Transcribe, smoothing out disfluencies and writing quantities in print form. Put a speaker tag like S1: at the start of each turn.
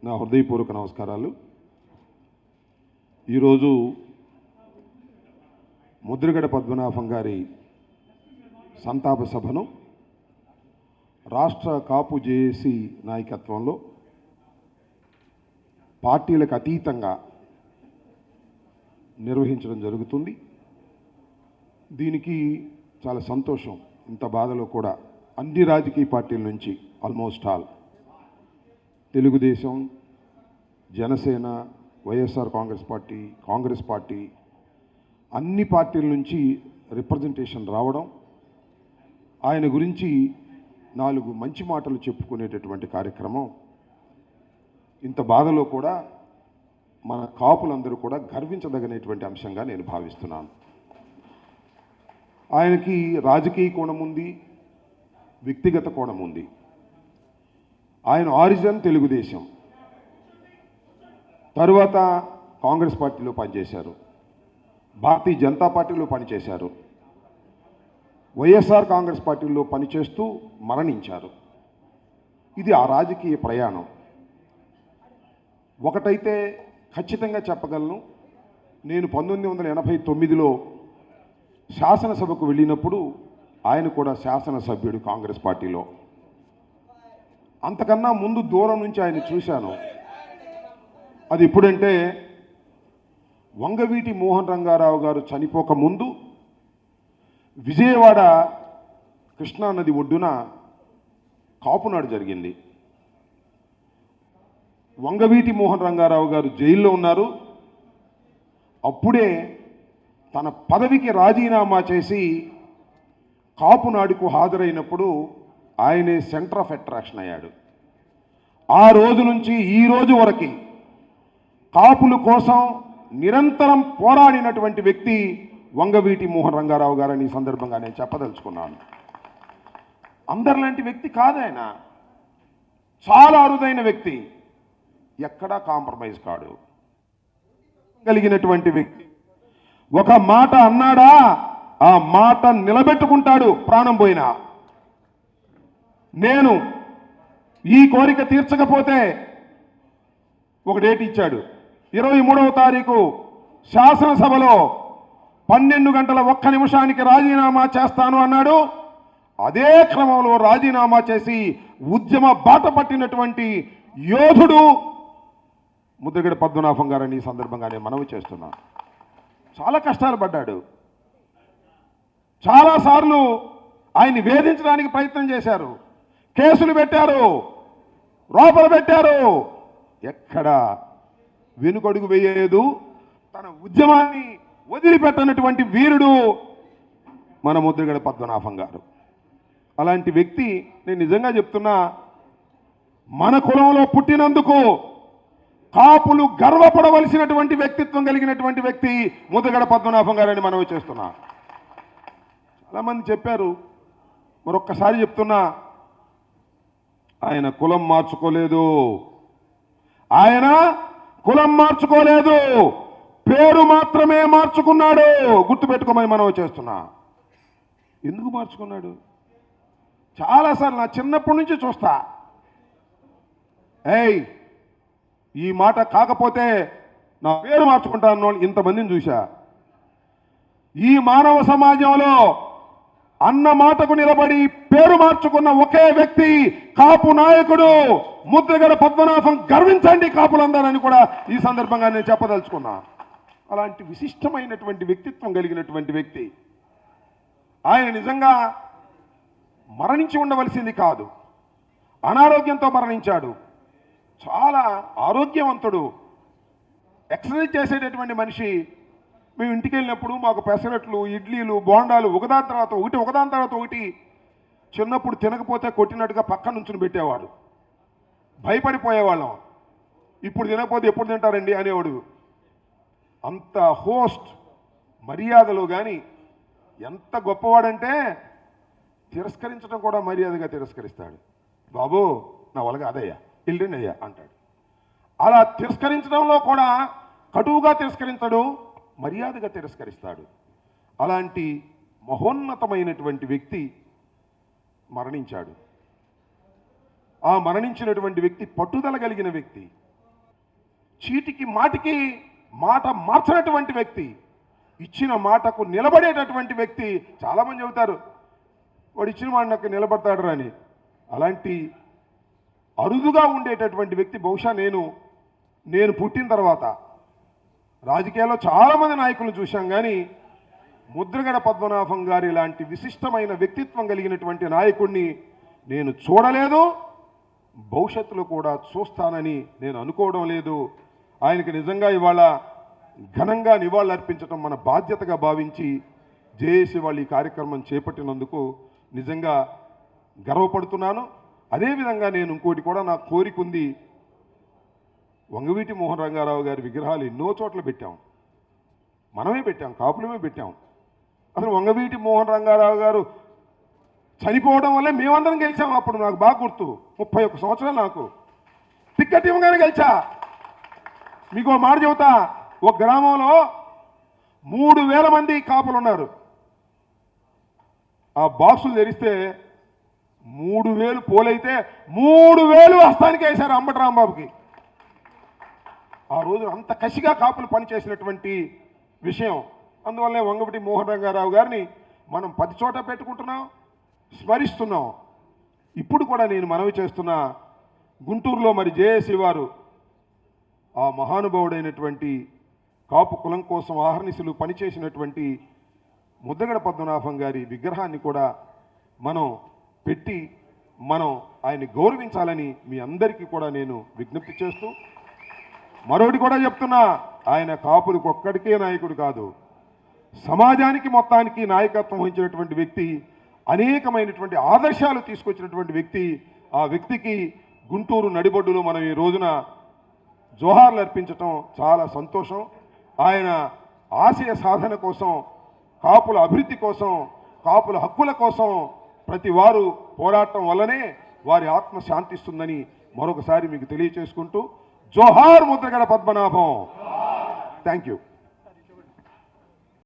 S1: నా హృదయపూర్వక నమస్కారాలు. ఈరోజు ముద్రగడ పద్మనాభం గారి సంతాప సభను రాష్ట్ర కాపు జేఏసీ నాయకత్వంలో పార్టీలకు అతీతంగా నిర్వహించడం జరుగుతుంది. దీనికి చాలా సంతోషం. ఇంత బాధలో కూడా అన్ని రాజకీయ పార్టీల నుంచి almost all Telugu Desam, Janasena, YSR Congress party అన్ని పార్టీల నుంచి రిప్రజెంటేషన్ రావడం, ఆయన గురించి 4 మంచి మాటలు చెప్పుకునేటటువంటి కార్యక్రమం. ఇంత బాధలో కూడా మన కాపులందరూ కూడా గర్వించదగినటువంటి అంశంగా నేను భావిస్తున్నాను. ఆయనకి రాజకీయ కోణం ఉంది, వ్యక్తిగత కోణం ఉంది. ఆయన ఆరిజిన్ తెలుగుదేశం, తరువాత కాంగ్రెస్ పార్టీలో పనిచేశారు, భారతీయ జనతా పార్టీలో పనిచేశారు, వైఎస్ఆర్ కాంగ్రెస్ పార్టీలో పనిచేస్తూ మరణించారు. ఇది ఆ రాజకీయ ప్రయాణం. ఒకటైతే ఖచ్చితంగా చెప్పగలను, నేను 1989లో శాసనసభకు వెళ్ళినప్పుడు ఆయన కూడా శాసనసభ్యుడు కాంగ్రెస్ పార్టీలో. అంతకన్నా ముందు దూరం నుంచి ఆయన చూశాను. అది ఎప్పుడంటే వంగవీటి మోహన్ రంగారావు గారు చనిపోక ముందు విజయవాడ కృష్ణానది ఒడ్డున కాపునాడు జరిగింది. వంగవీటి మోహన్ రంగారావు గారు జైల్లో ఉన్నారు. అప్పుడే తన పదవికి రాజీనామా చేసి కాపునాడుకు హాజరైనప్పుడు ఆయనే సెంటర్ ఆఫ్ అట్రాక్షన్ అయ్యాడు. ఆ రోజు నుంచి ఈ రోజు వరకు కాపుల కోసం నిరంతరం పోరాడినటువంటి వ్యక్తి వంగవీటి మోహన్ రంగారావు గారని ఈ సందర్భంగా నేను చెప్పదలుచుకున్నాను. అందరిలాంటి వ్యక్తి కాదు ఆయన. చాలా అరుదైన వ్యక్తి, ఎక్కడా కాంప్రమైజ్ కాడు కలిగినటువంటి వ్యక్తి. ఒక మాట అన్నాడా ఆ మాట నిలబెట్టుకుంటాడు ప్రాణం పోయినా. నేను ఈ కోరిక తీర్చకపోతే ఒక డేట్ ఇచ్చాడు. 23వ తారీఖు శాసనసభలో 12 గంటల 1 నిమిషానికి రాజీనామా చేస్తాను అన్నాడు. అదే క్రమంలో రాజీనామా చేసి ఉద్యమ బాట పట్టినటువంటి యోధుడు ముద్రగడ పద్మనాభం గారని ఈ సందర్భంగా నేను మనవి చేస్తున్నాను. చాలా కష్టాలు పడ్డాడు. చాలాసార్లు ఆయన్ని వేధించడానికి ప్రయత్నం చేశారు, కేసులు పెట్టారు, లోపల పెట్టారు. ఎక్కడ వెనుకడుగు వేయలేదు. తన ఉద్యమాన్ని వదిలిపెట్టనటువంటి వీరుడు మన ముద్రగడ పద్మనాభం గారు. అలాంటి వ్యక్తి, నేను నిజంగా చెప్తున్నా, మన కులంలో పుట్టినందుకు కాపులు గర్వపడవలసినటువంటి వ్యక్తిత్వం కలిగినటువంటి వ్యక్తి ముద్రగడ పద్మనాభం గారని మనవి చేస్తున్నా. చాలామంది చెప్పారు, మరొక్కసారి చెప్తున్నా, ఆయన కులం మార్చుకోలేదు. ఆయన కులం మార్చుకోలేదు, పేరు మాత్రమే మార్చుకున్నాడు. గుర్తుపెట్టుకోమని మనం చేస్తున్నా. ఎందుకు మార్చుకున్నాడు? చాలాసార్లు నా చిన్నప్పటి నుంచి చూస్తా, ఏయ్ ఈ మాట కాకపోతే నా పేరు మార్చుకుంటాను ఇంతమందిని చూశా. ఈ మానవ సమాజంలో అన్న మాటకు నిలబడి పేరు మార్చుకున్న ఒకే వ్యక్తి కాపు నాయకుడు ముద్రగడ పద్మనాభం. గర్వించండి కాపులందరని కూడా ఈ సందర్భంగా నేను చెప్పదలుచుకున్నా. అలాంటి విశిష్టమైనటువంటి వ్యక్తిత్వం కలిగినటువంటి వ్యక్తి. ఆయన నిజంగా మరణించి ఉండవలసింది కాదు, అనారోగ్యంతో మరణించాడు. చాలా ఆరోగ్యవంతుడు, ఎక్సర్సైజ్ చేసేటటువంటి మనిషి. మేము ఇంటికి వెళ్ళినప్పుడు మాకు పెసరట్లు, ఇడ్లీలు, బోండాలు ఒకదాని తర్వాత ఒకటి చిన్నప్పుడు తినకపోతే కొట్టినట్టుగా పక్క నుంచుని పెట్టేవాడు. భయపడిపోయేవాళ్ళం. ఇప్పుడు తినకపోతే ఎప్పుడు తింటారండి అనేవాడు. అంత హోస్ట్ మర్యాదలో కానీ ఎంత గొప్పవాడంటే తిరస్కరించడం కూడా మర్యాదగా తిరస్కరిస్తాడు. బాబు నా వలగ అదయ్యా, ఇల్లండి అయ్యా అంటాడు. అలా తిరస్కరించడంలో కూడా కటువుగా తిరస్కరించడు, మర్యాదగా తిరస్కరిస్తాడు. అలాంటి మహోన్నతమైనటువంటి వ్యక్తి మరణించాడు. ఆ మరణించినటువంటి వ్యక్తి పట్టుదల కలిగిన వ్యక్తి, చీటికి మాటికి మాట మార్చినటువంటి వ్యక్తి, ఇచ్చిన మాటకు నిలబడేటటువంటి వ్యక్తి. చాలామంది చెబుతారు వాడు ఇచ్చిన మాట నాకు నిలబడతాడు అని. అలాంటి అరుదుగా ఉండేటటువంటి వ్యక్తి బహుశా నేను పుట్టిన తర్వాత రాజకీయాల్లో చాలామంది నాయకులను చూశాం, కానీ ముద్రగడ పద్మనాభం గారి లాంటి విశిష్టమైన వ్యక్తిత్వం కలిగినటువంటి నాయకుడిని నేను చూడలేదు, భవిష్యత్తులో కూడా చూస్తానని నేను అనుకోవడం లేదు. ఆయనకి నిజంగా ఇవాళ ఘనంగా నివాళులర్పించడం మన బాధ్యతగా భావించి జేఏసీ వాళ్ళు ఈ కార్యక్రమం చేపట్టినందుకు నిజంగా గర్వపడుతున్నాను. అదేవిధంగా నేను ఇంకోటి కూడా నాకు కోరిక ఉంది. వంగవీటి మోహన్ రంగారావు గారి విగ్రహాలు ఎన్నో చోట్ల పెట్టాం, మనమే పెట్టాం, కాపులమే పెట్టాం. అసలు వంగవీటి మోహన్ రంగారావు గారు చనిపోవడం వల్లే మేమందరం గెలిచాం. అప్పుడు నాకు బాగా గుర్తు, 31 సంవత్సరాలు నాకు టిక్కెట్ ఇవ్వగానే గెలిచా. మీకు ఒక మాట చెబుతా, ఒక గ్రామంలో 3000 మంది కాపులు ఉన్నారు. ఆ బాక్సులు తెరిస్తే 3000 పోలైతే 3000 హస్తానికి వేశారు అంబటి రాంబాబుకి. ఆ రోజు అంత కసిగా కాపులు పనిచేసినటువంటి విషయం. అందువల్లే వంగవీటి మోహన్ రంగారావు గారిని మనం 10 చోట పెట్టుకుంటున్నాం, స్మరిస్తున్నాం. ఇప్పుడు కూడా నేను మనవి చేస్తున్నా, గుంటూరులో మరి జేఏసీ వారు ఆ మహానుభావుడైనటువంటి కాపు కులం కోసం ఆహర్నిశలు పనిచేసినటువంటి ముద్రగడ పద్మనాభం గారి విగ్రహాన్ని కూడా మనం పెట్టి మనం ఆయన్ని గౌరవించాలని మీ అందరికీ కూడా నేను విజ్ఞప్తి చేస్తూ, మరోటి కూడా చెప్తున్నా, ఆయన కాపులకు ఒక్కడికే నాయకుడు కాదు, సమాజానికి మొత్తానికి నాయకత్వం వహించినటువంటి వ్యక్తి, అనేకమైనటువంటి ఆదర్శాలు తీసుకొచ్చినటువంటి వ్యక్తి. ఆ వ్యక్తికి గుంటూరు నడిబొడ్డులో మనం ఈ రోజున జోహార్లు అర్పించటం చాలా సంతోషం. ఆయన ఆశయ సాధన కోసం, కాపుల అభివృద్ధి కోసం, కాపుల హక్కుల కోసం ప్రతి వారు పోరాటం వల్లనే వారి ఆత్మ శాంతిస్తుందని మరొకసారి మీకు తెలియచేసుకుంటూ, జోహార్ ముద్రగడ పద్మనాభం. Thank you.